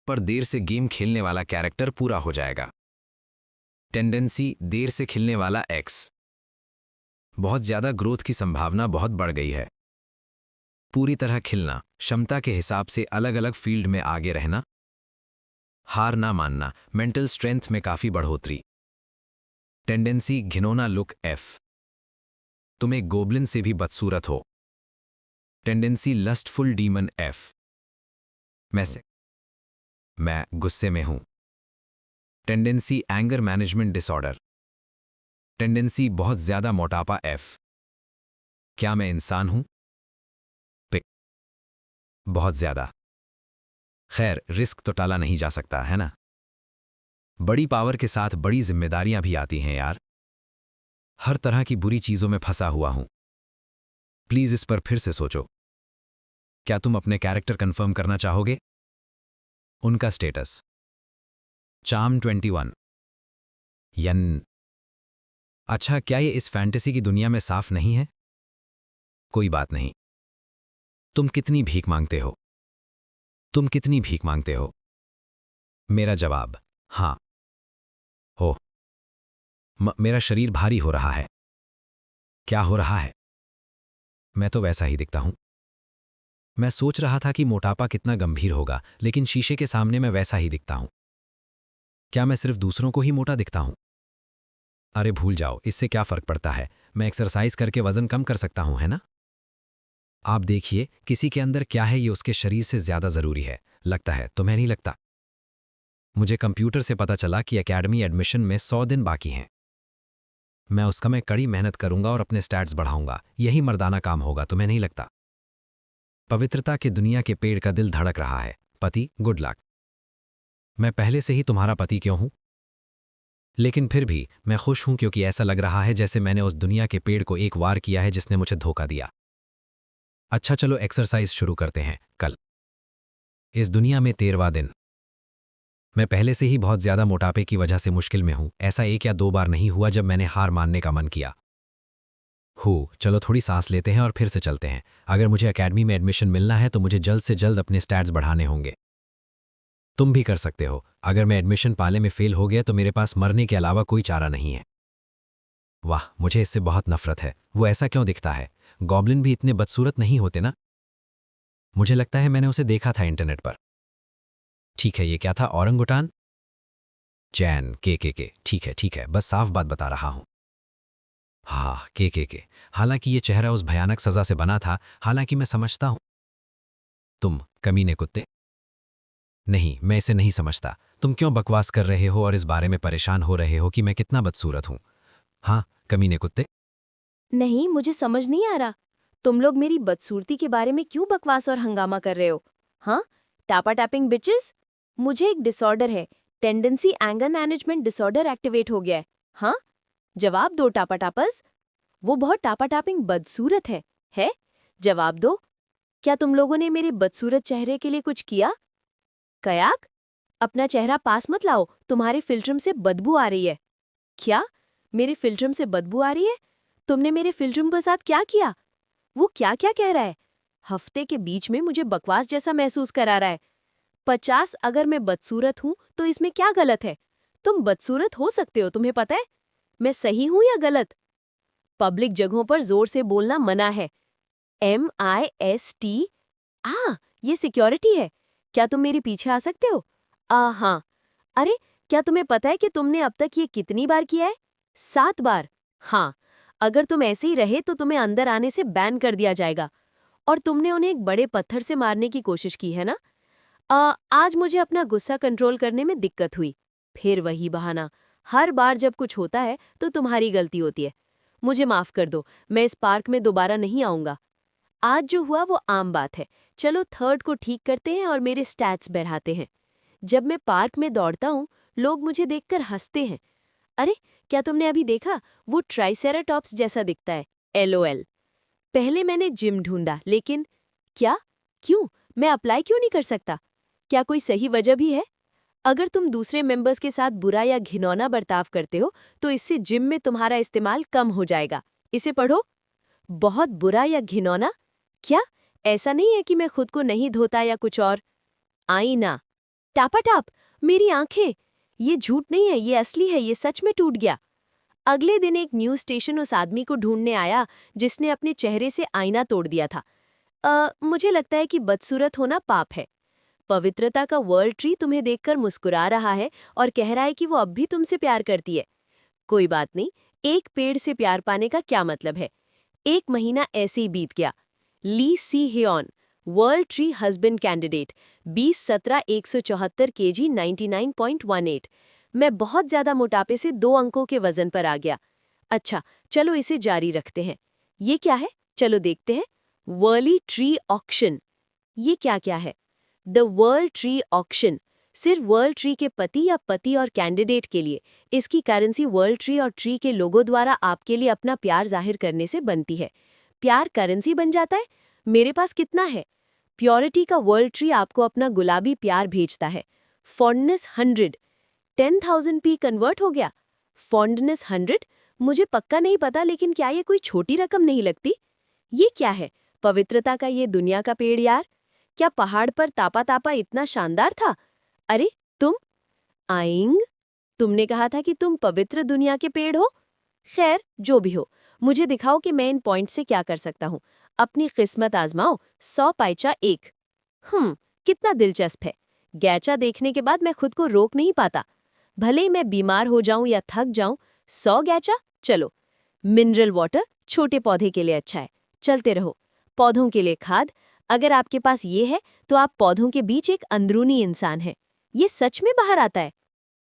पर देर से गेम खेलने वाला कैरेक्टर पूरा हो जाएगा। टेंडेंसी देर से खिलने वाला एक्स। बहुत ज्यादा ग्रोथ की संभावना बहुत बढ़ गई है। पूरी तरह खिलना, क्षमता के हिसाब से अलग अलग फील्ड में आगे रहना। हार ना मानना, मेंटल स्ट्रेंथ में काफी बढ़ोतरी। टेंडेंसी घिनौना लुक एफ। तुम एक गोब्लिन से भी बदसूरत हो। Tendency lustful demon F. मैं गुस्से में हूं। Tendency anger management disorder. Tendency बहुत ज्यादा मोटापा एफ। क्या मैं इंसान हूं? पिक। बहुत ज्यादा। खैर, रिस्क तो टाला नहीं जा सकता है ना। बड़ी पावर के साथ बड़ी जिम्मेदारियां भी आती हैं यार। हर तरह की बुरी चीजों में फंसा हुआ हूं। प्लीज इस पर फिर से सोचो। क्या तुम अपने कैरेक्टर कंफर्म करना चाहोगे? उनका स्टेटस चार्म 21 यन। अच्छा, क्या ये इस फैंटेसी की दुनिया में साफ नहीं है? कोई बात नहीं। तुम कितनी भीख मांगते हो? तुम कितनी भीख मांगते हो? मेरा जवाब हाँ। हो। मेरा शरीर भारी हो रहा है। क्या हो रहा है? मैं तो वैसा ही दिखता हूं। मैं सोच रहा था कि मोटापा कितना गंभीर होगा, लेकिन शीशे के सामने मैं वैसा ही दिखता हूं। क्या मैं सिर्फ दूसरों को ही मोटा दिखता हूं? अरे भूल जाओ, इससे क्या फर्क पड़ता है। मैं एक्सरसाइज करके वजन कम कर सकता हूं, है ना? आप देखिए, किसी के अंदर क्या है ये उसके शरीर से ज्यादा जरूरी है। लगता है, तुम्हें नहीं लगता? मुझे कंप्यूटर से पता चला कि एकेडमी एडमिशन में 100 दिन बाकी हैं। मैं उसका मैं कड़ी मेहनत करूंगा और अपने स्टैट्स बढ़ाऊंगा। यही मर्दाना काम होगा, तुम्हें नहीं लगता? पवित्रता के दुनिया के पेड़ का दिल धड़क रहा है। पति, गुड लक। मैं पहले से ही तुम्हारा पति क्यों हूं? लेकिन फिर भी मैं खुश हूं, क्योंकि ऐसा लग रहा है जैसे मैंने उस दुनिया के पेड़ को एक वार किया है जिसने मुझे धोखा दिया। अच्छा चलो, एक्सरसाइज शुरू करते हैं। कल इस दुनिया में 13वां दिन। मैं पहले से ही बहुत ज्यादा मोटापे की वजह से मुश्किल में हूं। ऐसा 1 या 2 बार नहीं हुआ जब मैंने हार मानने का मन किया। चलो थोड़ी सांस लेते हैं और फिर से चलते हैं। अगर मुझे एकेडमी में एडमिशन मिलना है तो मुझे जल्द से जल्द अपने स्टैट्स बढ़ाने होंगे। तुम भी कर सकते हो। अगर मैं एडमिशन पाने में फेल हो गया तो मेरे पास मरने के अलावा कोई चारा नहीं है। वाह, मुझे इससे बहुत नफरत है। वो ऐसा क्यों दिखता है? गॉब्लिन भी इतने बदसूरत नहीं होते ना? मुझे लगता है मैंने उसे देखा था इंटरनेट पर। ठीक है, ये क्या था? औरंगुटान? जैन के। ठीक है, बस साफ बात बता रहा हूं। हाँ, के। हालांकि ये चेहरा उस भयानक सजा से बना था। हालांकि मैं समझता हूं। तुम कमीने कुत्ते। नहीं, मैं इसे नहीं समझता। तुम क्यों बकवास कर रहे हो और इस बारे में परेशान हो रहे हो कि मैं कितना बदसूरत हूं? हाँ, कमीने कुत्ते। नहीं, मुझे समझ नहीं आ रहा। तुम लोग मेरी बदसूरती के बारे में क्यों बकवास और हंगामा कर रहे हो? हाँ, टापा टैपिंग बिचेस। मुझे एक डिसऑर्डर है। Tendency anger management disorder activate हो गया है। हाँ, जवाब दो टापा टापस। वो बहुत टापा टैपिंग बदसूरत है? है? जवाब दो। क्या तुम लोगों ने मेरे बदसूरत चेहरे के लिए कुछ किया? कयाक, अपना चेहरा पास मत लाओ, तुम्हारे फिल्ट्रम से बदबू आ रही है। क्या? मेरे फिल्ट्रम से बदबू आ रही है? तुमने मेरे फिल्ट्रम के साथ क्या किया? वो क्या क्या कह रहा है? हफ्ते के बीच में मुझे बकवास जैसा महसूस करा रहा है। 50 अगर मैं बदसूरत हूं तो इसमें क्या गलत है? तुम बदसूरत हो सकते हो, तुम्हें पता है। मैं सही हूं या गलत? पब्लिक जगहों पर जोर से बोलना मना है। MIST। ये सिक्योरिटी है। क्या तुम मेरे पीछे आ सकते हो? हाँ। अरे, क्या तुम्हें पता है कि तुमने अब तक ये कितनी बार किया है? 7 बार। हाँ, अगर तुम ऐसे ही रहे तो तुम्हें अंदर आने से बैन कर दिया जाएगा। और तुमने उन्हें एक बड़े पत्थर से मारने की कोशिश की है ना? आज मुझे अपना गुस्सा कंट्रोल करने में दिक्कत हुई। फिर वही बहाना। हर बार जब कुछ होता है तो तुम्हारी गलती होती है। मुझे माफ कर दो, मैं इस पार्क में दोबारा नहीं आऊंगा। आज जो हुआ वो आम बात है। चलो थर्ड को ठीक करते हैं और मेरे स्टैट्स बढ़ाते हैं। जब मैं पार्क में दौड़ता हूँ, लोग मुझे देखकर हंसते हैं। अरे, क्या तुमने अभी देखा? वो ट्राइसेराटॉप्स जैसा दिखता है। LOL। पहले मैंने जिम ढूंढा, लेकिन क्या? क्यों? मैं अप्लाई क्यों नहीं कर सकता? क्या कोई सही वजह भी है? अगर तुम दूसरे मेंबर्स के साथ बुरा या घिनौना बर्ताव करते हो तो इससे जिम में तुम्हारा इस्तेमाल कम हो जाएगा। इसे पढ़ो। बहुत बुरा या घिनौना? क्या? ऐसा नहीं है कि मैं खुद को नहीं धोता या कुछ और? आईना। टापाटाप, मेरी आंखें। ये झूठ नहीं है, ये असली है, ये सच में टूट गया। अगले दिन एक न्यूज़ स्टेशन उस आदमी को ढूंढने आया जिसने अपने चेहरे से आईना तोड़ दिया था। मुझे लगता है कि बदसूरत होना पाप है। पवित्रता का वर्ल्ड ट्री तुम्हें देखकर मुस्कुरा रहा है और कह रहा है कि वो अब भी तुमसे प्यार करती है। कोई बात नहीं, एक पेड़ से प्यार पाने का क्या मतलब है। एक महीना ऐसे ही बीत गया। Lee Si Hyeon, world tree husband candidate, 20-17-174 kg 99.18। मैं बहुत ज्यादा मोटापे से 2 अंकों के वजन पर आ गया। अच्छा, चलो इसे जारी रखते हैं। ये क्या है, चलो देखते हैं। World tree auction. ये क्या क्या है? द वर्ल्ड ट्री ऑक्शन सिर्फ वर्ल्ड ट्री के पति या पति और कैंडिडेट के लिए। इसकी करेंसी वर्ल्ड ट्री और ट्री के लोगो द्वारा आपके लिए अपना प्यार जाहिर करने से बनती है। प्यार करेंसी बन जाता है? मेरे पास कितना है? प्योरिटी का वर्ल्ड ट्री आपको अपना गुलाबी प्यार भेजता है। फॉन्डनेस 100, 10,000 पी कन्वर्ट हो गया। फॉन्डनेस 100, मुझे पक्का नहीं पता, लेकिन क्या ये कोई छोटी रकम नहीं लगती? ये क्या है? पवित्रता का ये दुनिया का पेड़ यार। क्या पहाड़ पर तापा तापा इतना शानदार था? अरे तुम आइंग, तुमने कहा था कि तुम पवित्र दुनिया के पेड़ हो। खैर, जो भी हो, मुझे दिखाओ कि मैं इन पॉइंट से क्या कर सकता हूँ। अपनी किस्मत आजमाओ। 100 पाइचा 1। कितना दिलचस्प है। गैचा देखने के बाद मैं खुद को रोक नहीं पाता। भले ही मैं बीमार हो जाऊं या थक जाऊं, 100 गैचा, चलो। मिनरल वाटर छोटे पौधे के लिए अच्छा है, चलते रहो। पौधों के लिए खाद, अगर आपके पास ये है तो आप पौधों के बीच एक अंदरूनी इंसान हैं। ये सच में बाहर आता है।